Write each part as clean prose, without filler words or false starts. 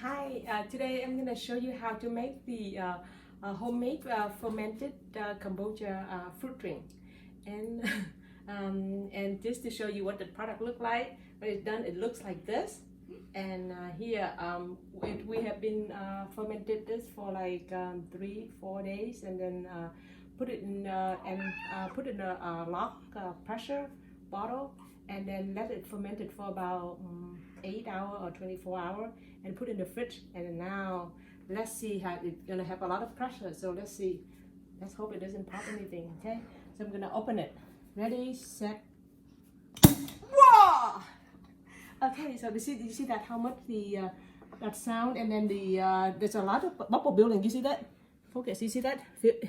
Hi, today I'm going to show you how to make the homemade fermented kombucha fruit drink. And and just to show you what the product look like, when it's done, it looks like this. And here we have been fermented this for like 3-4 days, and then put it in put it in a lock pressure bottle, and then let it ferment it for about 8 hours or 24 hours, and put it in the fridge. And now let's see how it's gonna have a lot of pressure. So let's see. Let's hope it doesn't pop anything. Okay. So I'm gonna open it. Ready, set. Whoa! Okay. So you see that how much the that sound, and then the there's a lot of bubble building. You see that? Focus. You see that?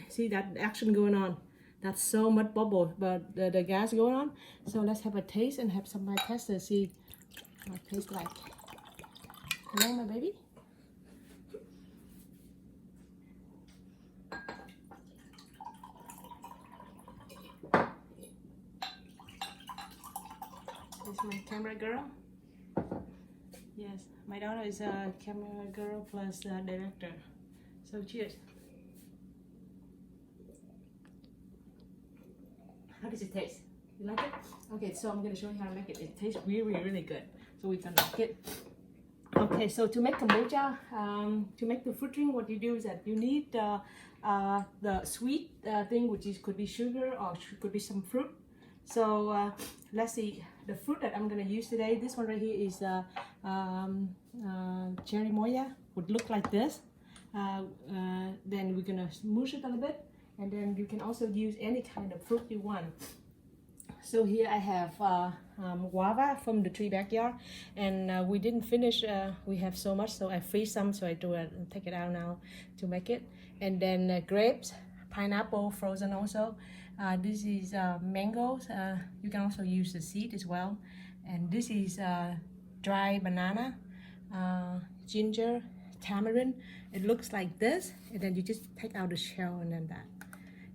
See that action going on? That's so much bubble, but the gas going on. So let's have a taste and have some my tester see what it tastes like. Hello, my baby. This is my camera girl. Yes, my daughter is a camera girl plus director. So cheers. How does it taste? You like it? Okay, so I'm gonna show you how to make it. It tastes really, really good. So we can like it. Okay, so to make kombucha, to make the fruit drink, what you do is that you need the sweet thing, which could be sugar or could be some fruit. So let's see, the fruit that I'm gonna use today, this one right here is cherry moya, would look like this. Then we're gonna smoosh it a little bit, and then you can also use any kind of fruit you want. So here I have guava from the tree backyard, and we didn't finish. We have so much, so I freeze some. So I do it and take it out now to make it. And then grapes, pineapple frozen also. This is mangoes. You can also use the seed as well. And this is dry banana, ginger, tamarind. It looks like this, and then you just take out the shell and then that.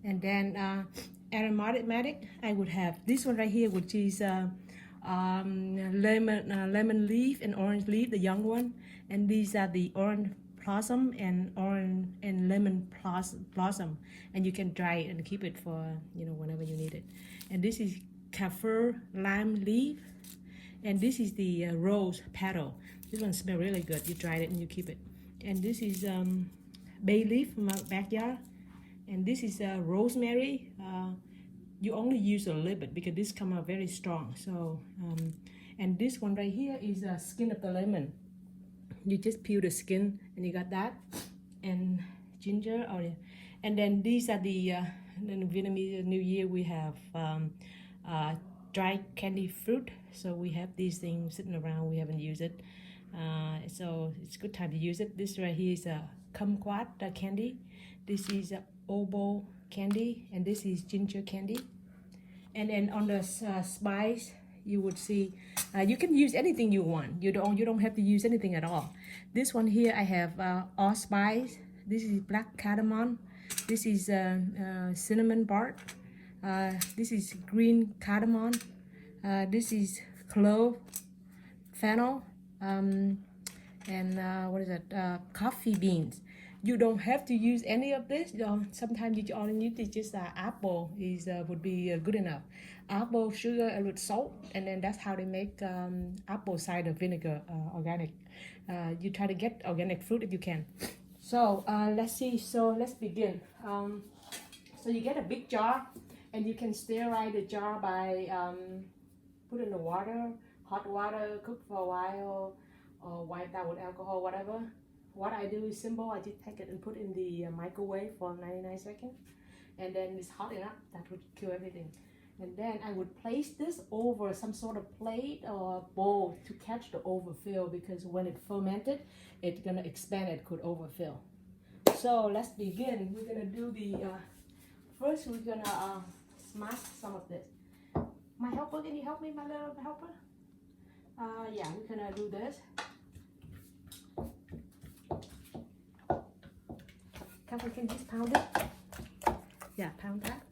And then aromatic, I would have this one right here, which is lemon leaf and orange leaf, the young one. And these are the orange blossom and orange and lemon blossom. And you can dry it and keep it for whenever you need it. And this is kaffir lime leaf, and this is the rose petal. This one smells really good. You dry it and you keep it. And this is bay leaf from our backyard. And this is rosemary. You only use a little bit because this come out very strong. So and this one right here is skin of the lemon. You just peel the skin and you got that. And ginger, and then these are the in Vietnamese New Year we have dried candy fruit. So we have these things sitting around. We haven't used it, so it's a good time to use it. This right here is a kumquat candy. This is oboe candy, and this is ginger candy. And then on the spice, you would see you can use anything you want. You don't have to use anything at all. This one here I have allspice. This is black cardamom. This is cinnamon bark. This is green cardamom. This is clove, fennel, and what is that? Coffee beans. You don't have to use any of this. Sometimes you only need to just apple would be good enough. Apple, sugar, and with salt, and then that's how they make apple cider vinegar organic. You try to get organic fruit if you can. So let's see. So let's begin. So you get a big jar, and you can sterilize the jar by put in the water, hot water, cook for a while, or wipe that with alcohol, whatever. What I do is simple. I just take it and put in the microwave for 99 seconds, and then it's hot enough that would kill everything. And then I would place this over some sort of plate or bowl to catch the overfill, because when it fermented, it's gonna expand. It could overfill. So let's begin. We're gonna do the first. We're gonna smash some of this. My helper, can you help me, my little helper? Yeah, we're gonna do this. We can just pound it. Yeah, pound that.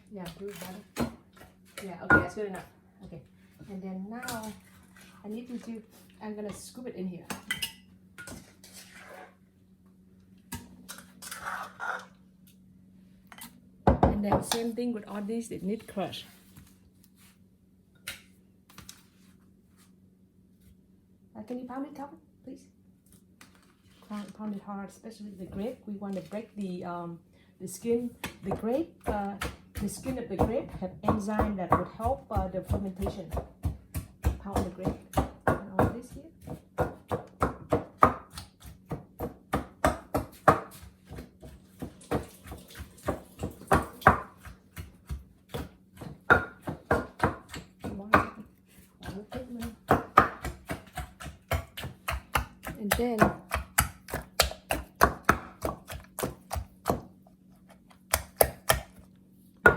Yeah, do it better. Yeah, okay, that's good enough. Okay, and then now I need you to, I'm gonna scoop it in here. And then same thing with all these, they need crush. Can you pound it, Calvin, please? Pound it hard, especially the grape. We want to break the skin. The grape, the skin of the grape have enzyme that would help the fermentation. Pound the grape. And all this here.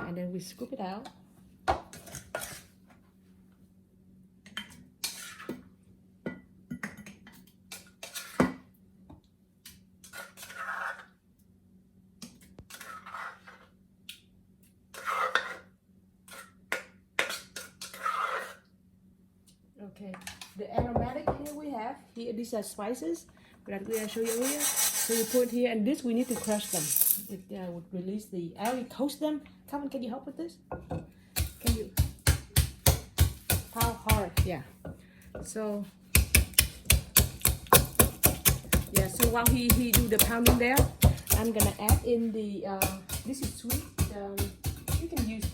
And then we scoop it out. Okay, the aromatic here we have here, these are spices that we show you earlier. So you put here, and this we need to crush them. It would release the. I already toast them. Calvin, can you help with this? Can you? How hard? Yeah. So yeah. So while he do the pounding there, I'm gonna add in the. This is sweet. You can use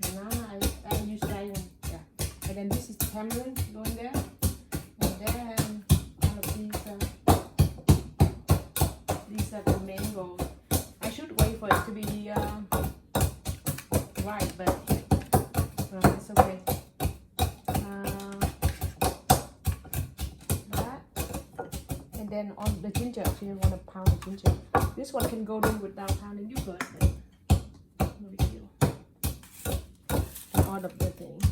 banana. I use that one. Yeah. And then this is tamarind going there. And then all of these are the mangoes. I should wait for it to be right, but it's okay. That. And then on the ginger, if you want to pound the ginger. This one can go in without pounding yogurt, but no big deal. And all of the things.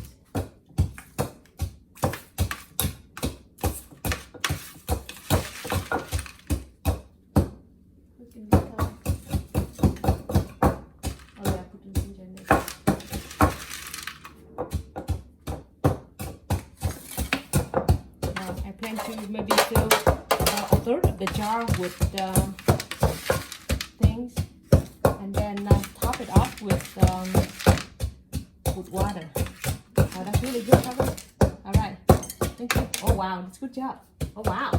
To maybe fill a third of the jar with things, and then top it off with water. Oh, that's really good, Kevin. All right, thank you. Oh wow, that's a good job. Oh wow,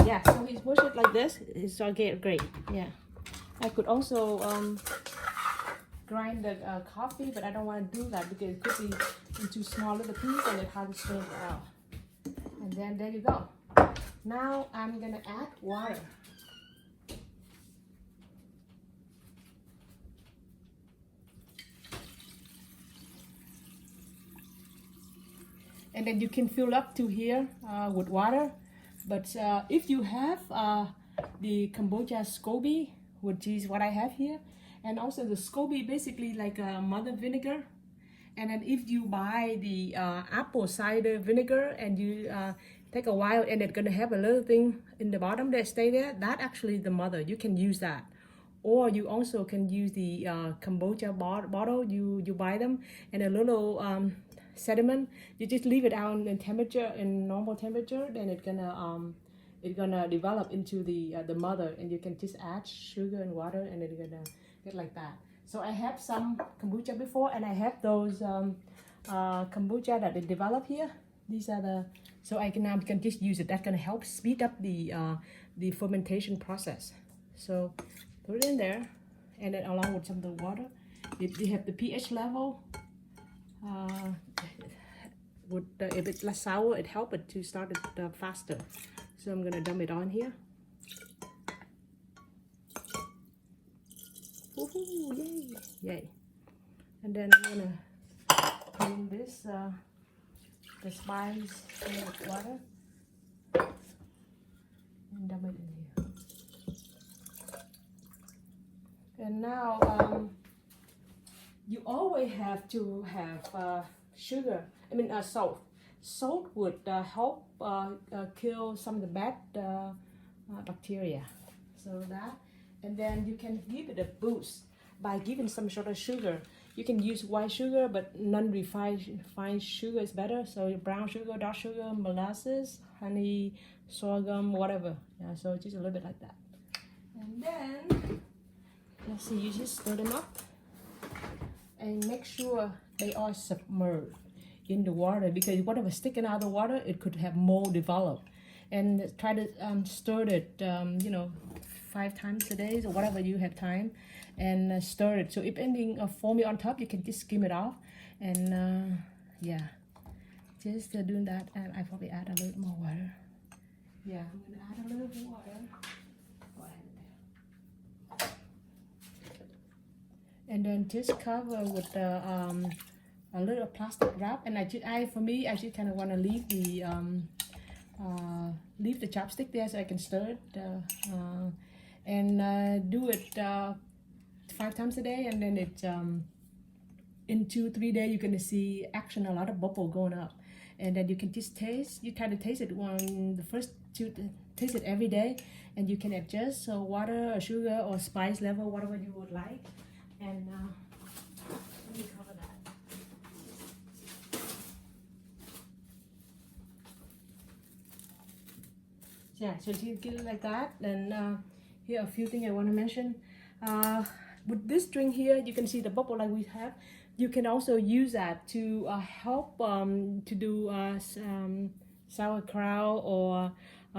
yeah. So he's push it like this. It's okay, great. Yeah, I could also grind the coffee, but I don't want to do that because it could be into small little pieces and it's hard to strain it out. And then there you go. Now I'm gonna add water. And then you can fill up to here with water. But if you have the kombucha scoby, which is what I have here, and also the scoby basically like a mother vinegar. And then if you buy the apple cider vinegar and you take a while and it's gonna have a little thing in the bottom that stay there, that actually the mother, you can use that. Or you also can use the kombucha bottle, you buy them, and a little sediment, you just leave it out in temperature, in normal temperature, then it's gonna develop into the mother, and you can just add sugar and water and it's gonna get like that. So I have some kombucha before, and I have those kombucha that they develop here. These are the, so I can just use it. That's gonna help speed up the fermentation process. So put it in there, and then along with some of the water. If you have the pH level, if it's less sour, it helps it to start it faster. So I'm gonna dump it on here. Woohoo! Yay! Yay! And then I'm gonna put in this the spice with water and dump it in here. And now you always have to have sugar. I mean salt. Salt would help kill some of the bad bacteria. So that. And then you can give it a boost by giving some sort of sugar. You can use white sugar, but non-refined fine sugar is better. So brown sugar, dark sugar, molasses, honey, sorghum, whatever. Yeah, so just a little bit like that. And then, let's see, you just stir them up and make sure they are submerged in the water, because whatever sticking out of the water, it could have mold develop. And try to stir it, you know, 5 times a day or whatever you have time, and stir it. So if anything foamy on top, you can just skim it off. And yeah, just doing that. And I probably add a little more water. Yeah, I'm gonna add a little bit water. And then just cover with a little plastic wrap. And for me, I just kind of want to leave the chopstick there so I can stir it, and do it 5 times a day. And then it's in 2-3 days you're gonna see action, a lot of bubble going up. And then you can just taste. You kind of taste it taste it every day, and you can adjust so water or sugar or spice level, whatever you would like. And let me cover that. Yeah, so you get it like that. And here are a few things I want to mention. With this drink here, you can see the bubble like we have. You can also use that to help to do sauerkraut or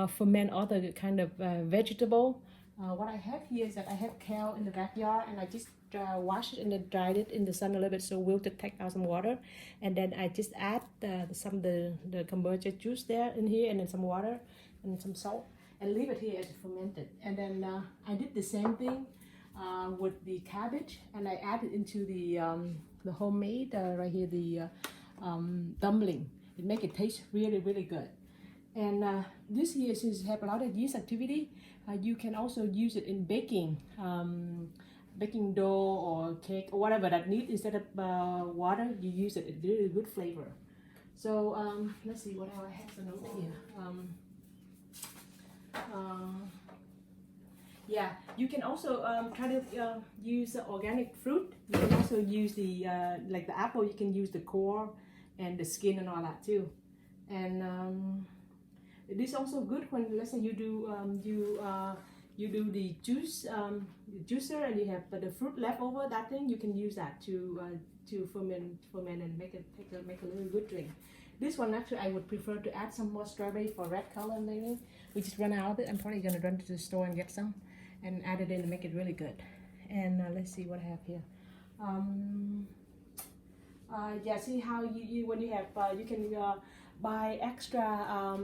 ferment other kind of vegetable. What I have here is that I have kale in the backyard, and I just wash it and then dried it in the sun a little bit so we'll take out some water. And then I just add the kombucha juice there in here, and then some water and some salt, and leave it here as fermented. And then I did the same thing with the cabbage, and I added into the homemade right here, the dumpling. It make it taste really, really good. And this here, since it have a lot of yeast activity, you can also use it in baking, baking dough or cake or whatever that need. Instead of water, you use it. It's really good flavor. So let's see what else I have to note here. Yeah, you can also try to use organic fruit. You can also use the like the apple. You can use the core and the skin and all that too. And it is also good when, let's say, you do you do the juicer, and you have the fruit left over. That thing you can use that to ferment and make a little good drink. This one actually I would prefer to add some more strawberry for red color maybe. We just run out of it. I'm probably gonna run to the store and get some and add it in to make it really good. And let's see what I have here. Yeah, see how you when you have you can buy extra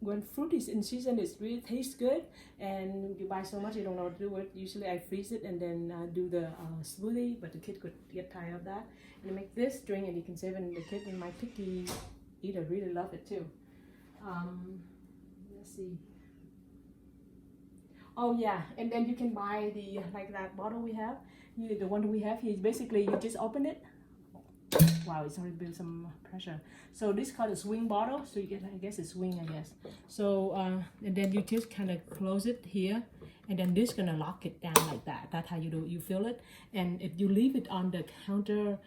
when fruit is in season. It really tastes good, and you buy so much you don't know what to do with it. Usually I freeze it and then do the smoothie, but the kid could get tired of that. And make this drink, and you can save it. And the kid and my picky eater really love it too. Let's see. Oh yeah, and then you can buy the like that bottle we have. The one we have here is basically you just open it. Wow, it's already built some pressure. So this is called a swing bottle. So you get, I guess it's swing, I guess. So and then you just kind of close it here, and then this gonna lock it down like that. That's how you do it. You fill it, and if you leave it on the counter,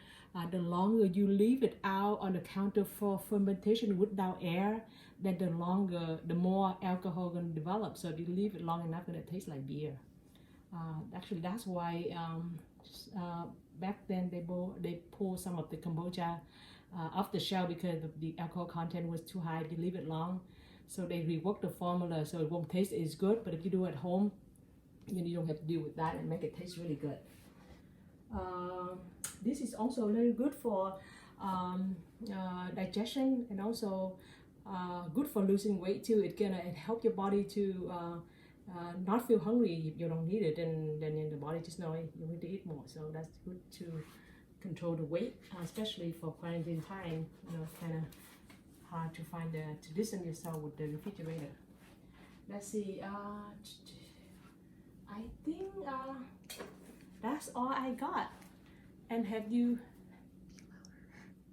the longer you leave it out on the counter for fermentation without air, then the more alcohol gonna develop. So if you leave it long enough, it'll taste like beer. Actually, that's why back then they pull some of the kombucha off the shelf because the alcohol content was too high if you leave it long. So they reworked the formula so it won't taste as good. But if you do it at home, you don't have to deal with that and make it taste really good. This is also very good for digestion, and also good for losing weight too. It help your body to not feel hungry if you don't need it, and then in the body just know you need to eat more. So that's good to control the weight, especially for quarantine time. It's kind of hard to find to distance yourself with the refrigerator. Let's see. I think that's all I got. And have you?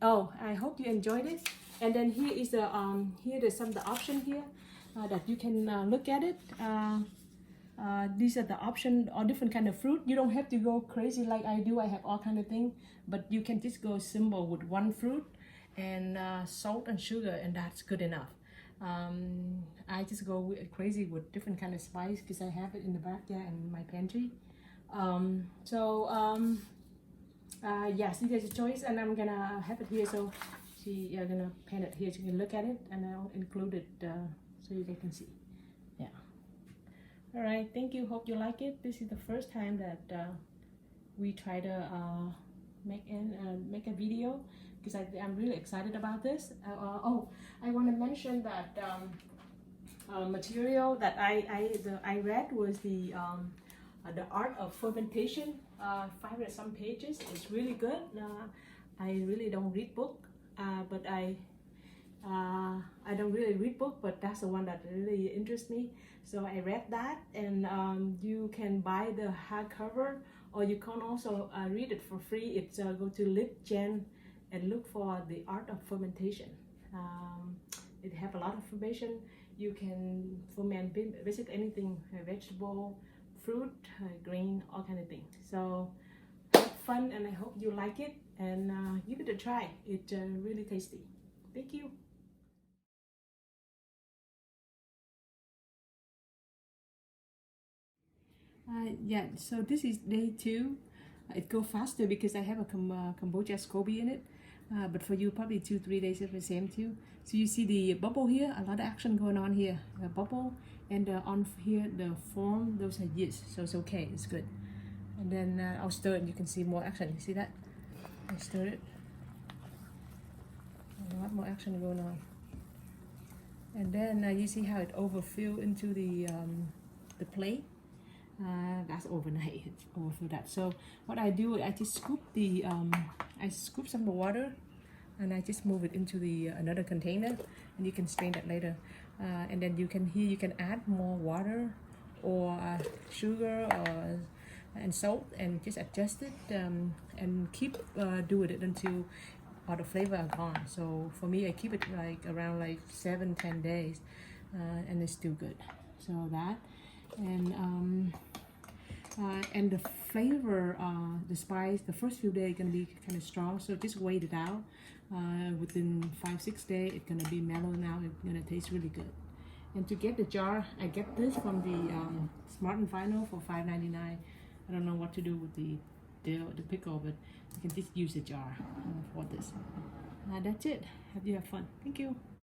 Oh, I hope you enjoyed it. And then here is the there's some of the option here that you can look at it. These are the option or different kind of fruit. You don't have to go crazy like I do. I have all kind of thing, but you can just go simple with one fruit and salt and sugar, and that's good enough. I just go crazy with different kind of spice because I have it in the backyard in my pantry. Yes, it is a choice, and I'm gonna have it here. So you're gonna pan it here so you can look at it, and I'll include it so you guys can see. Yeah. All right. Thank you. Hope you like it. This is the first time that we try to make a video because I'm really excited about this. I want to mention that material that I read was the art of fermentation. 500 some pages. It's really good. I really don't read book, but I don't really read book, but that's the one that really interests me. So I read that, and you can buy the hardcover, or you can also read it for free. It's go to LibGen and look for the art of fermentation. It have a lot of information. You can ferment basically anything, vegetable, fruit, grain, all kind of things. So have fun, and I hope you like it, and give it a try. It's really tasty. Thank you. Yeah, so this is day 2. It go faster because I have a kombucha scoby in it. But for you, probably 2-3 days of the same too. So you see the bubble here, a lot of action going on here. The bubble, and on here the foam, those are yeast. So it's okay, it's good. And then I'll stir it, and you can see more action. You see that? I stir it. A lot more action going on. And then you see how it overfill into the plate. That's overnight. It's overfill that. So what I do, I just scoop the I scoop some of the water, and I just move it into the another container, and you can strain that later. And then you can add more water or sugar or and salt, and just adjust it and keep doing it until all the flavor are gone. So for me, I keep it like around like 7-10 days, and it's still good. So that, and the flavor, the spice, the first few days gonna be kind of strong. So just wait it out. Within 5-6 days, it's gonna be mellow now. It's gonna taste really good. And to get the jar, I get this from the Smart and Final for $5.99. I don't know what to do with the pickle, but you can just use the jar for this. That's it. Hope you have fun. Thank you.